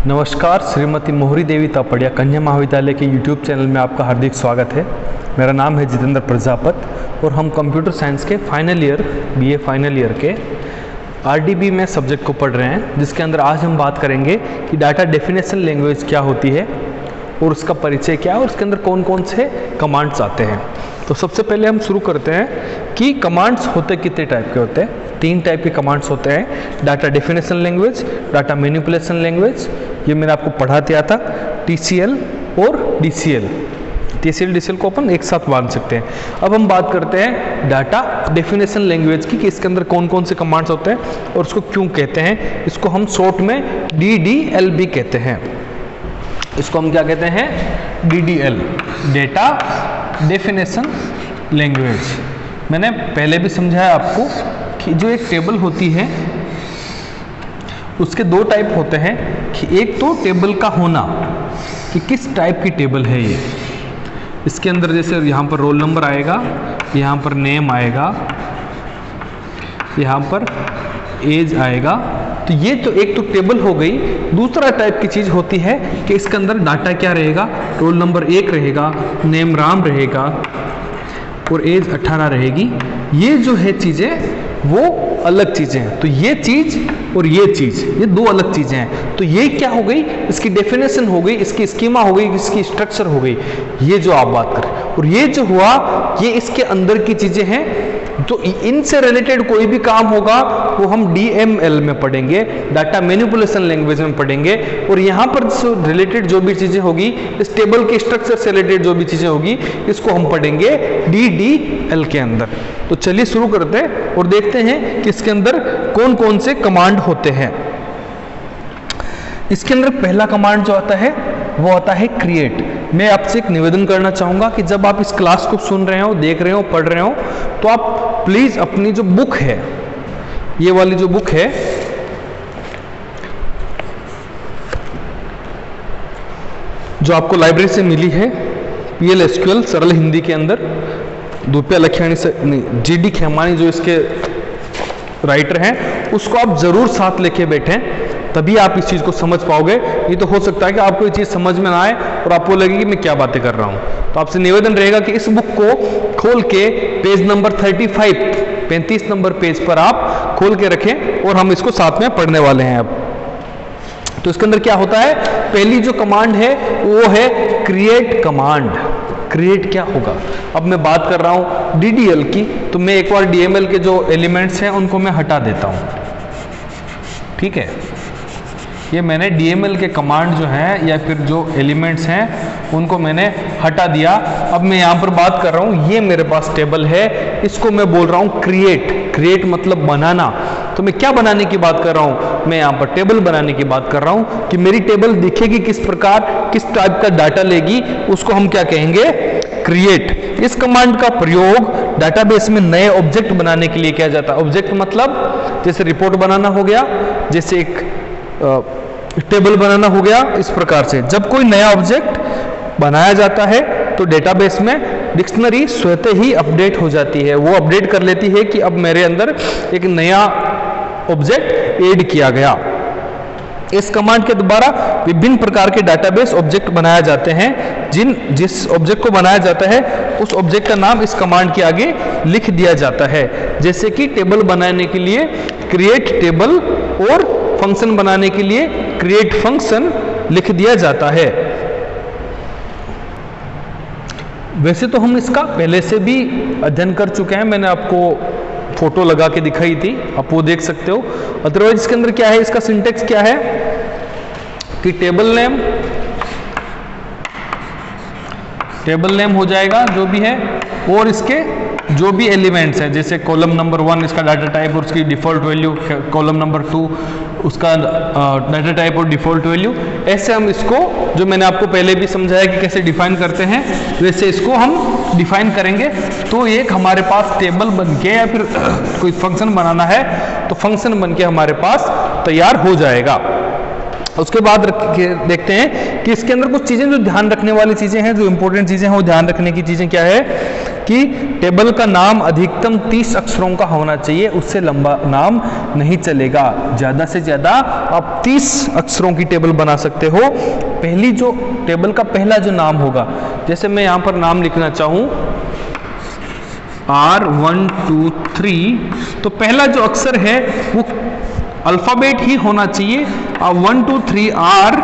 नमस्कार, श्रीमती मोहरी देवी तापड़िया कन्या महाविद्यालय के YouTube चैनल में आपका हार्दिक स्वागत है। मेरा नाम है जितेंद्र प्रजापत और हम कंप्यूटर साइंस के final year BA final year के RDB में सब्जेक्ट को पढ़ रहे हैं, जिसके अंदर आज हम बात करेंगे कि डाटा डेफिनेशन लैंग्वेज क्या होती है और उसका परिचय क्या है और उसके अंदर कौन कौन से कमांड्स आते हैं। तो सबसे पहले हम शुरू करते हैं कि कमांड्स होते कितने टाइप के होते हैं। 3 टाइप के कमांड्स होते हैं: data definition language, data manipulation language, ये मैंने आपको पढ़ा दिया था, TCL और DCL। TCL DCL को अपन एक साथ बांध सकते हैं। अब हम बात करते हैं डाटा डेफिनेशन लैंग्वेज की कि इसके अंदर कौन कौन से कमांड्स होते हैं और उसको क्यों कहते हैं। इसको हम शॉर्ट में DDL कहते हैं। इसको हम क्या कहते हैं? DDL, data definition language. मैंने पहले भी समझाया आपको कि जो एक टेबल होती है उसके 2 टाइप होते हैं कि एक तो टेबल का होना कि किस टाइप की टेबल है ये। इसके अंदर जैसे यहाँ पर रोल नंबर आएगा, यहाँ पर नेम आएगा, यहाँ पर एज आएगा। तो ये तो एक तो टेबल हो गई। दूसरा टाइप की चीज़ होती है कि इसके अंदर डाटा क्या रहेगा, रोल नंबर 1 रहेगा, नेम राम रहेगा और एज 18 रहेगी। ये जो है चीज़ें वो अलग चीज़ें हैं। तो ये चीज़ और ये चीज़, ये 2 अलग चीज़ें हैं। तो ये क्या हो गई? इसकी डेफिनेशन हो गई, इसकी स्कीमा हो गई, इसकी स्ट्रक्चर हो गई, ये जो आप बात करें। और ये जो हुआ ये इसके अंदर की चीज़ें हैं। तो इनसे रिलेटेड कोई भी काम होगा वो हम DML में पढ़ेंगे, डाटा मैनिपुलेशन लैंग्वेज में पढ़ेंगे। और यहाँ पर रिलेटेड जो भी चीज़ें होगी, इस टेबल के स्ट्रक्चर से रिलेटेड जो भी चीज़ें होगी, इसको हम पढ़ेंगे DDL के अंदर। तो चलिए शुरू करते हैं और देखते हैं कि इसके अंदर कौन कौन से कमांड होते हैं। इसके अंदर पहला कमांड जो आता है वो आता है क्रिएट। मैं आपसे एक निवेदन करना चाहूँगा कि जब आप इस क्लास को सुन रहे हो, देख रहे हो, पढ़ रहे हो, तो आप प्लीज़ अपनी जो बुक है, ये वाली जो बुक है, जो आपको लाइब्रेरी से मिली है, PL SQL सरल हिंदी के अंदर, दुप्या लखियानी से GD खेमानी जो इसके राइटर हैं, उसको आप ज़रूर साथ लेके बैठें, तभी आप इस चीज़ को समझ पाओगे। ये तो हो सकता है कि आपको ये चीज़ समझ में ना आए और आपको लगे कि मैं क्या बातें कर रहा हूँ। तो आपसे निवेदन रहेगा कि इस बुक को खोल के पेज नंबर 35 नंबर पेज पर आप खोल के रखें और हम इसको साथ में पढ़ने वाले हैं अब। तो इसके अंदर क्या होता है? पहली जो कमांड है वो है क्रिएट कमांड। क्रिएट क्या होगा? अब मैं बात कर रहा हूँ DDL की, तो मैं एक बार DML के जो एलिमेंट्स हैं उनको मैं हटा देता हूँ। ठीक है, ये मैंने DML के कमांड जो हैं या फिर जो एलिमेंट्स हैं उनको मैंने हटा दिया। अब मैं यहाँ पर बात कर रहा हूँ, ये मेरे पास टेबल है, इसको मैं बोल रहा हूँ क्रिएट। क्रिएट मतलब बनाना। तो मैं क्या बनाने की बात कर रहा हूँ? मैं यहाँ पर टेबल बनाने की बात कर रहा हूँ कि मेरी टेबल दिखेगी किस प्रकार, किस टाइप का डाटा लेगी, उसको हम क्या कहेंगे? क्रिएट। इस कमांड का प्रयोग डाटाबेस में नए ऑब्जेक्ट बनाने के लिए किया जाता है। ऑब्जेक्ट मतलब जैसे रिपोर्ट बनाना हो गया, जैसे एक टेबल बनाना हो गया। इस प्रकार से जब कोई नया ऑब्जेक्ट बनाया जाता है तो डेटाबेस में डिक्शनरी स्वतः ही अपडेट हो जाती है। वो अपडेट कर लेती है कि अब मेरे अंदर एक नया ऑब्जेक्ट ऐड किया गया। इस कमांड के द्वारा विभिन्न प्रकार के डाटाबेस ऑब्जेक्ट बनाए जाते हैं। जिस ऑब्जेक्ट को बनाया जाता है उस ऑब्जेक्ट का नाम इस कमांड के आगे लिख दिया जाता है। जैसे कि टेबल बनाने के लिए क्रिएट टेबल और फंक्शन बनाने के लिए क्रिएट फंक्शन लिख दिया जाता है। वैसे तो हम इसका पहले से भी अध्ययन कर चुके हैं, मैंने आपको फोटो लगा के दिखाई थी, आप वो देख सकते हो। अदरवाइज इसके अंदर क्या है, इसका सिंटेक्स क्या है कि टेबल नेम हो जाएगा जो भी है, और इसके जो भी एलिमेंट्स हैं, जैसे कॉलम नंबर 1 इसका डाटा टाइप और उसकी डिफ़ॉल्ट वैल्यू, कॉलम नंबर 2 उसका डाटा टाइप और डिफ़ॉल्ट वैल्यू। ऐसे हम इसको, जो मैंने आपको पहले भी समझाया कि कैसे डिफाइन करते हैं, वैसे इसको हम डिफाइन करेंगे। तो एक हमारे पास टेबल बन के या फिर कोई फंक्शन बनाना है तो फंक्शन बन के हमारे पास तैयार हो जाएगा। उसके बाद देखते हैं कि इसके अंदर कुछ चीज़ें जो ध्यान रखने वाली चीज़ें हैं, जो इंपॉर्टेंट चीज़ें हैं, वो ध्यान रखने की चीज़ें क्या है कि टेबल का नाम अधिकतम 30 अक्षरों का होना चाहिए, उससे लंबा नाम नहीं चलेगा। ज़्यादा से ज़्यादा आप 30 अक्षरों की टेबल बना सकते हो। पहली जो टेबल का पहला जो नाम होगा, जैसे मैं यहाँ पर नाम लिखना चाहूँ R123, तो पहला जो अक्षर है वो अल्फ़ाबेट ही होना चाहिए। आप 1 2 3 R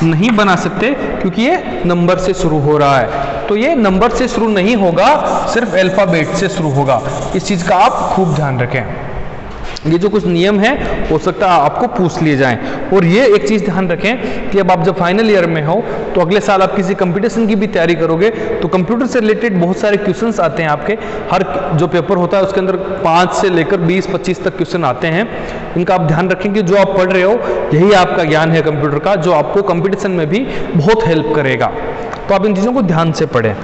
नहीं बना सकते क्योंकि ये नंबर से शुरू हो रहा है, तो ये नंबर से शुरू नहीं होगा, सिर्फ अल्फ़ाबेट से शुरू होगा। इस चीज़ का आप खूब ध्यान रखें। ये जो कुछ नियम है हो सकता है आपको पूछ लिए जाएं। और ये एक चीज़ ध्यान रखें कि अब आप जब फाइनल ईयर में हो तो अगले साल आप किसी कंपटीशन की भी तैयारी करोगे तो कंप्यूटर से रिलेटेड बहुत सारे क्वेश्चंस आते हैं आपके। हर जो पेपर होता है उसके अंदर 5 से लेकर 20-25 तक क्वेश्चन आते हैं। इनका आप ध्यान रखें कि जो आप पढ़ रहे हो यही आपका ज्ञान है कंप्यूटर का, जो आपको कंपटीशन में भी बहुत हेल्प करेगा। तो आप इन चीज़ों को ध्यान से पढ़ें।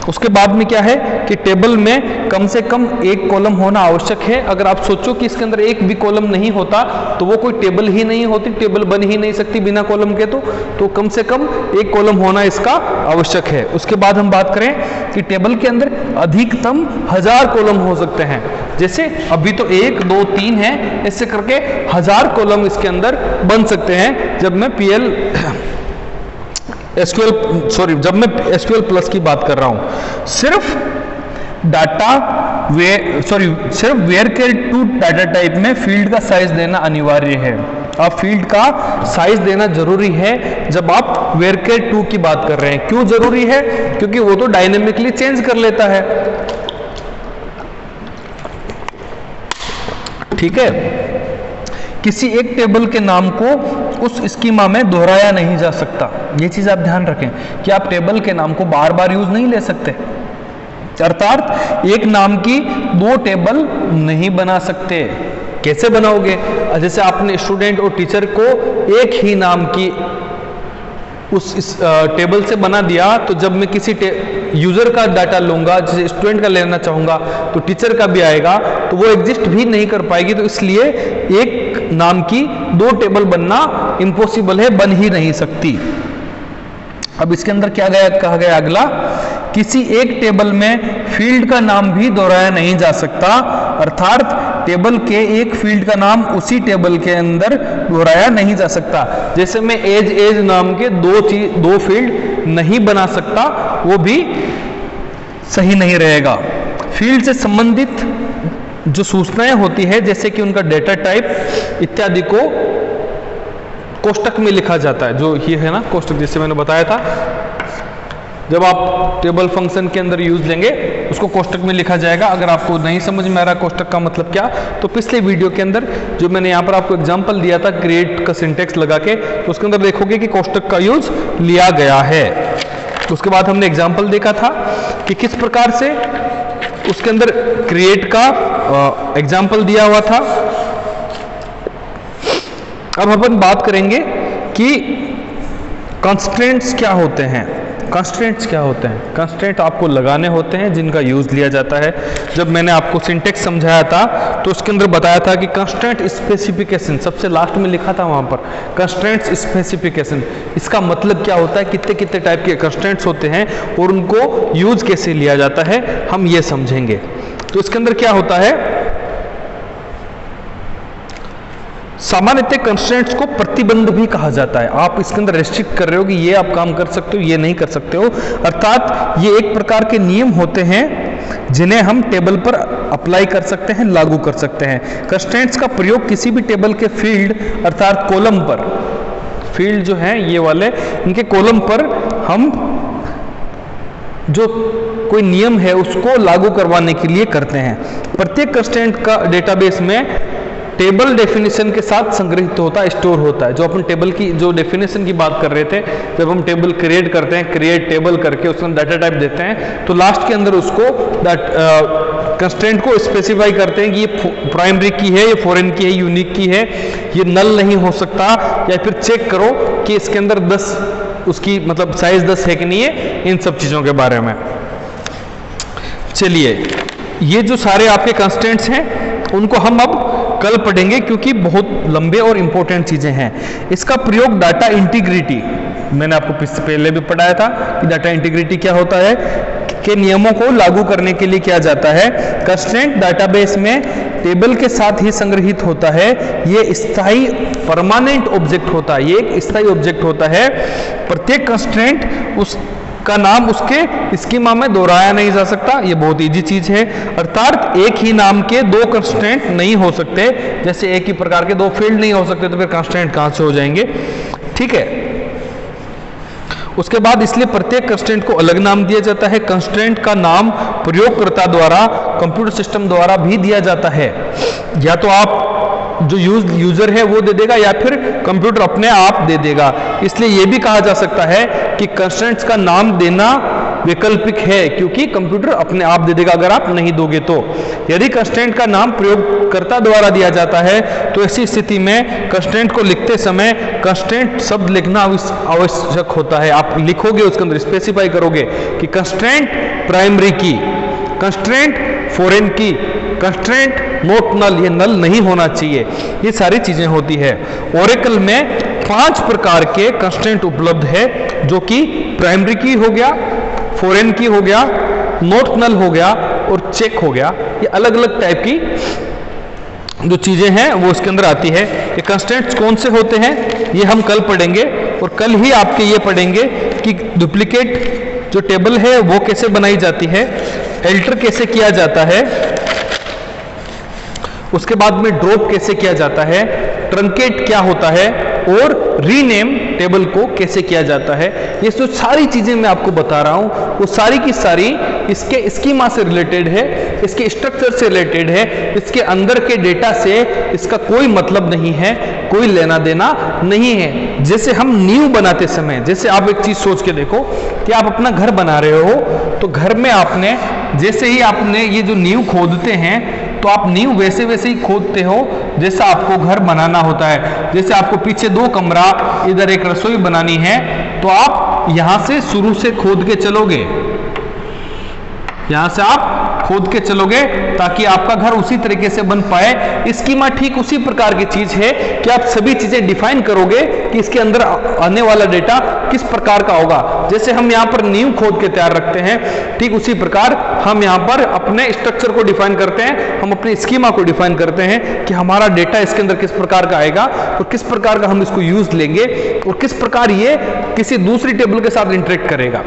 उसके बाद में क्या है कि टेबल में कम से कम एक कॉलम होना आवश्यक है। अगर आप सोचो कि इसके अंदर एक भी कॉलम नहीं होता तो वो कोई टेबल ही नहीं होती, टेबल बन ही नहीं सकती बिना कॉलम के। तो कम से कम एक कॉलम होना इसका आवश्यक है। उसके बाद हम बात करें कि टेबल के अंदर अधिकतम 1000 कॉलम हो सकते हैं। जैसे अभी तो 1 2 3 है, ऐसे करके 1000 कॉलम इसके अंदर बन सकते हैं। जब मैं जब मैं SQL प्लस की बात कर रहा हूं, सिर्फ सिर्फ वेरकेर टू डाटा टाइप में फील्ड का साइज देना अनिवार्य है। आप फील्ड का साइज देना जरूरी है जब आप वेरकेर 2 की बात कर रहे हैं। क्यों जरूरी है? क्योंकि वो तो डायनेमिकली चेंज कर लेता है। ठीक है, किसी एक टेबल के नाम को उस स्कीमा में दोहराया नहीं जा सकता। ये चीज आप ध्यान रखें कि आप टेबल के नाम को बार बार यूज नहीं ले सकते, अर्थात एक नाम की 2 टेबल नहीं बना सकते। कैसे बनाओगे? जैसे आपने स्टूडेंट और टीचर को एक ही नाम की इस टेबल से बना दिया, तो जब मैं किसी यूजर का डाटा लूंगा, जैसे स्टूडेंट का लेना चाहूंगा, तो टीचर का भी आएगा, तो वो एग्जिस्ट भी नहीं कर पाएगी। तो इसलिए एक नाम की 2 टेबल बनना इम्पॉसिबल है, बन ही नहीं सकती। अब इसके अंदर क्या कहा गया अगला, किसी एक टेबल में फील्ड का नाम भी दोहराया नहीं जा सकता, अर्थात टेबल के एक फील्ड का नाम उसी टेबल के अंदर दोहराया नहीं जा सकता। जैसे मैं एज नाम के 2 फील्ड नहीं बना सकता, वो भी सही नहीं रहेगा। फील्ड से संबंधित जो सूचनाएं होती है, जैसे कि उनका डेटा टाइप इत्यादि को कोष्टक में लिखा जाता है। जो ये है ना कोष्टक, जैसे मैंने बताया था, जब आप टेबल फंक्शन के अंदर यूज लेंगे उसको कोष्टक में लिखा जाएगा। अगर आपको नहीं समझ में आ रहा कोष्टक का मतलब क्या, तो पिछले वीडियो के अंदर जो मैंने यहाँ पर आपको एग्जांपल दिया था क्रिएट का सिंटेक्स लगा के, तो उसके अंदर देखोगे कि कोष्टक का यूज लिया गया है। उसके बाद हमने एग्जाम्पल देखा था कि किस प्रकार से उसके अंदर क्रिएट का एग्जाम्पल दिया हुआ था। अब अपन बात करेंगे कि कंस्ट्रेंट्स क्या होते हैं। कंस्ट्रेंट्स क्या होते हैं? कंस्ट्रेंट आपको लगाने होते हैं जिनका यूज लिया जाता है। जब मैंने आपको सिंटेक्स समझाया था तो उसके अंदर बताया था कि कंस्ट्रेंट स्पेसिफिकेशन, सबसे लास्ट में लिखा था वहां पर कंस्ट्रेंट्स स्पेसिफिकेशन। इसका मतलब क्या होता है, कितने कितने टाइप के कंस्ट्रेंट्स होते हैं और उनको यूज कैसे लिया जाता है, हम ये समझेंगे। तो इसके अंदर क्या होता है, सामान्यतः कंस्ट्रेंट्स को प्रतिबंध भी कहा जाता है। आप इसके अंदर रेस्ट्रिक्ट कर रहे हो कि ये आप काम कर सकते हो, ये नहीं कर सकते हो, अर्थात ये एक प्रकार के नियम होते हैं जिन्हें हम टेबल पर अप्लाई कर सकते हैं, लागू कर सकते हैं। कंस्ट्रेंट्स का प्रयोग किसी भी टेबल के फील्ड अर्थात कॉलम पर, फील्ड जो है ये वाले, इनके कॉलम पर हम जो कोई नियम है उसको लागू करवाने के लिए करते हैं। प्रत्येक कंस्ट्रेंट का डेटाबेस में टेबल डेफिनेशन के साथ संग्रहित होता है, स्टोर होता है। जो अपन टेबल की जो डेफिनेशन की बात कर रहे थे, जब हम टेबल क्रिएट करते हैं, क्रिएट टेबल करके उसमें डाटा टाइप देते हैं, तो लास्ट के अंदर उसको कंस्ट्रेंट को स्पेसिफाई करते हैं कि ये प्राइमरी की है, ये फॉरेन की है, यूनिक की है, ये नल नहीं हो सकता, या फिर चेक करो कि इसके अंदर 10 उसकी मतलब साइज 10 है कि नहीं है, इन सब चीजों के बारे में। चलिए, ये जो सारे आपके कंस्ट्रेंट्स हैं उनको हम अब कल पढ़ेंगे क्योंकि बहुत लंबे और इंपॉर्टेंट चीजें हैं। इसका प्रयोग डाटा इंटीग्रिटी, मैंने आपको पहले भी पढ़ाया था कि डाटा इंटीग्रिटी क्या होता है। के नियमों को लागू करने के लिए किया जाता है। कंस्ट्रेंट डाटाबेस में टेबल के साथ ही संग्रहित होता है। ये स्थायी परमानेंट ऑब्जेक्ट होता है, ये एक स्थायी ऑब्जेक्ट होता है। प्रत्येक कंस्ट्रेंट उसका नाम उसके स्कीमा में दोहराया नहीं जा सकता, ये बहुत इजी चीज है। अर्थात एक ही नाम के दो कंस्ट्रेंट नहीं हो सकते, जैसे एक ही प्रकार के दो फील्ड नहीं हो सकते तो फिर कंस्ट्रेंट कहां से हो जाएंगे, ठीक है। उसके बाद इसलिए प्रत्येक कंस्ट्रेंट को अलग नाम दिया जाता है। कंस्ट्रेंट का नाम प्रयोगकर्ता द्वारा कंप्यूटर सिस्टम द्वारा भी दिया जाता है, या तो आप जो यूजर है वो दे देगा या फिर कंप्यूटर अपने आप दे देगा। इसलिए यह भी कहा जा सकता है कि कंस्ट्रेंट्स का नाम देना वैकल्पिक है, क्योंकि कंप्यूटर अपने आप दे देगा अगर आप नहीं दोगे तो। यदि कंस्ट्रेंट का नाम प्रयोगकर्ता द्वारा दिया जाता है तो ऐसी स्थिति में कंस्ट्रेंट को लिखते समय कंस्ट्रेंट शब्द लिखना आवश्यक होता है। आप लिखोगे उसके अंदर स्पेसिफाई करोगे कि कंस्ट्रेंट प्राइमरी की, कंस्ट्रेंट फॉरेन की, कंस्ट्रेंट नॉट नल, ये नल नहीं होना चाहिए, ये सारी चीजें होती है। ओरेकल में 5 प्रकार के कंस्ट्रेंट उपलब्ध है, जो कि प्राइमरी की हो गया, फॉरेन की हो गया, नॉट नल हो गया और चेक हो गया। ये अलग अलग टाइप की जो चीजें हैं वो इसके अंदर आती है। ये कंस्ट्रेंट्स कौन से होते हैं ये हम कल पढ़ेंगे, और कल ही आपके ये पढ़ेंगे कि डुप्लीकेट जो टेबल है वो कैसे बनाई जाती है, एल्टर कैसे किया जाता है, उसके बाद में ड्रॉप कैसे किया जाता है, ट्रंकेट क्या होता है, और रीनेम टेबल को कैसे किया जाता है। ये जो सारी चीजें मैं आपको बता रहा हूं वो सारी की सारी इसके स्कीमा से रिलेटेड है, इसके स्ट्रक्चर से रिलेटेड है, इसके अंदर के डेटा से इसका कोई मतलब नहीं है, कोई लेना देना नहीं है। जैसे हम नींव बनाते समय, जैसे आप एक चीज सोच के देखो कि आप अपना घर बना रहे हो, तो घर में आपने जैसे ही आपने ये जो नींव खोदते हैं तो आप नींव वैसे वैसे ही खोदते हो जैसा आपको घर बनाना होता है। जैसे आपको पीछे 2 कमरा, इधर एक रसोई बनानी है, तो आप यहां से शुरू से खोद के चलोगे, यहां से आप खोद के चलोगे ताकि आपका घर उसी तरीके से बन पाए। स्कीमा ठीक उसी प्रकार की चीज है कि आप सभी चीजें डिफाइन करोगे कि इसके अंदर आने वाला डेटा किस प्रकार का होगा। जैसे हम यहां पर नींव खोद के तैयार रखते हैं, ठीक उसी प्रकार हम यहां पर अपने स्ट्रक्चर को डिफाइन करते हैं, हम अपने स्कीमा को डिफाइन करते हैं कि हमारा डेटा इसके अंदर किस प्रकार का आएगा और किस प्रकार का हम इसको यूज लेंगे और किस प्रकार ये किसी दूसरी टेबल के साथ इंटरेक्ट करेगा।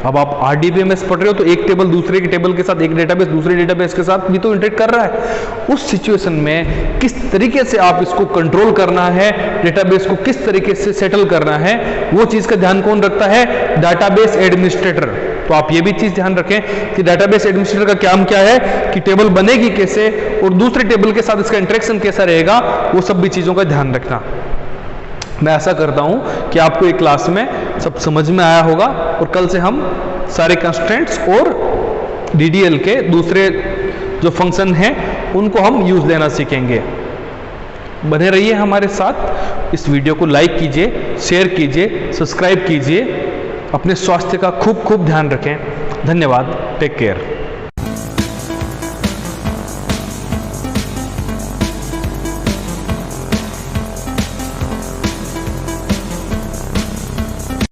अब आप RDBMS पढ़ रहे हो तो एक टेबल दूसरे के टेबल के साथ, एक डेटाबेस दूसरे डेटाबेस के साथ भी तो इंटरेक्ट कर रहा है। उस सिचुएशन में किस तरीके से आप इसको कंट्रोल करना है, डेटाबेस को किस तरीके से सेटल करना है, वो चीज का ध्यान कौन रखता है? Database administrator. तो आप ये भी चीज ध्यान रखें कि डाटाबेस एडमिनिस्ट्रेटर का काम क्या है, कि टेबल बनेगी कैसे और दूसरे टेबल के साथ इसका इंटरेक्शन कैसा रहेगा, वो सब भी चीजों का ध्यान रखना। मैं ऐसा करता हूं कि आपको एक क्लास में सब समझ में आया होगा और कल से हम सारे कंस्ट्रेंट्स और DDL के दूसरे जो फंक्शन हैं उनको हम यूज लेना सीखेंगे। बने रहिए हमारे साथ। इस वीडियो को लाइक कीजिए, शेयर कीजिए, सब्सक्राइब कीजिए। अपने स्वास्थ्य का खूब खूब ध्यान रखें। धन्यवाद। Take care.